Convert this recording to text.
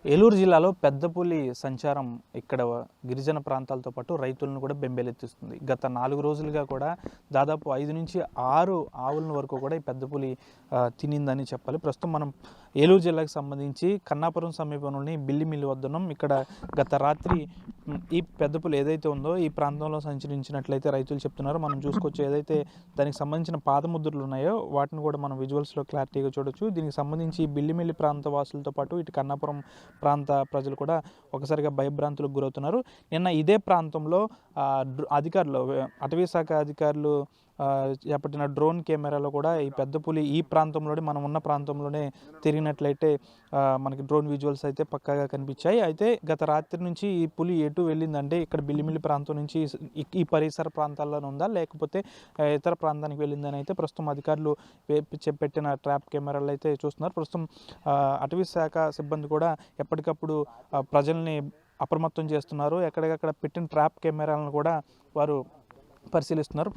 ఏలూరు జిల్లాలో పెద్ద పులి సంచారం ఇక్కడ గిరిజన ప్రాంతాలతో పాటు రైతులను కూడా బెంబేలెత్తిస్తుంది. గత 4 రోజులుగా కూడా దాదాపు 5 నుంచి 6 ఆవుల వరకు కూడా ఈ పెద్ద పులి తినిందని చెప్పాలి. ప్రస్తుతం మనం ఏలూరు జిల్లాకు సంబంధించి కన్నాపురం సమీపంలోని బిల్లిమిల్లి వద్ద ఉన్నాం. ఇక్కడ గత రాత్రి ఈ పెద్ద పులి ఏదైతే ఉందో ఈ ప్రాంతంలో సంచరించినట్లయితే రైతులు చెప్తున్నారు. మనం చూసుకోవచ్చు, ఏదైతే దానికి సంబంధించిన పాదముద్రలు ఉన్నాయో వాటిని కూడా మనం విజువల్స్లో క్లారిటీగా చూడొచ్చు. దీనికి సంబంధించి బిల్లిమిల్లి ప్రాంత వాసులతో పాటు ఇటు కన్నాపురం ప్రాంత ప్రజలు కూడా ఒకసారిగా భయభ్రాంతులకు గురవుతున్నారు. నిన్న ఇదే ప్రాంతంలో అధికారులు, అటవీ శాఖ అధికారులు చేపట్టిన డ్రోన్ కెమెరాలో కూడా ఈ పెద్ద పులి ఈ ప్రాంతంలోనే, మనం ఉన్న ప్రాంతంలోనే తిరిగినట్లయితే మనకి డ్రోన్ విజువల్స్ అయితే పక్కాగా కనిపించాయి. అయితే గత రాత్రి నుంచి ఈ పులి ఎటు వెళ్ళిందంటే ఇక్కడ బిల్లిమిల్లి ప్రాంతం నుంచి ఈ పరిసర ప్రాంతాల్లోనే ఉందా లేకపోతే ఇతర ప్రాంతానికి వెళ్ళిందని అయితే ప్రస్తుతం అధికారులు పెట్టిన ట్రాప్ కెమెరాలు అయితే చూస్తున్నారు. ప్రస్తుతం అటవీ శాఖ సిబ్బంది కూడా ఎప్పటికప్పుడు ప్రజల్ని అప్రమత్తం చేస్తున్నారు. ఎక్కడికక్కడ పెట్టిన ట్రాప్ కెమెరాలను కూడా వారు పరిశీలిస్తున్నారు.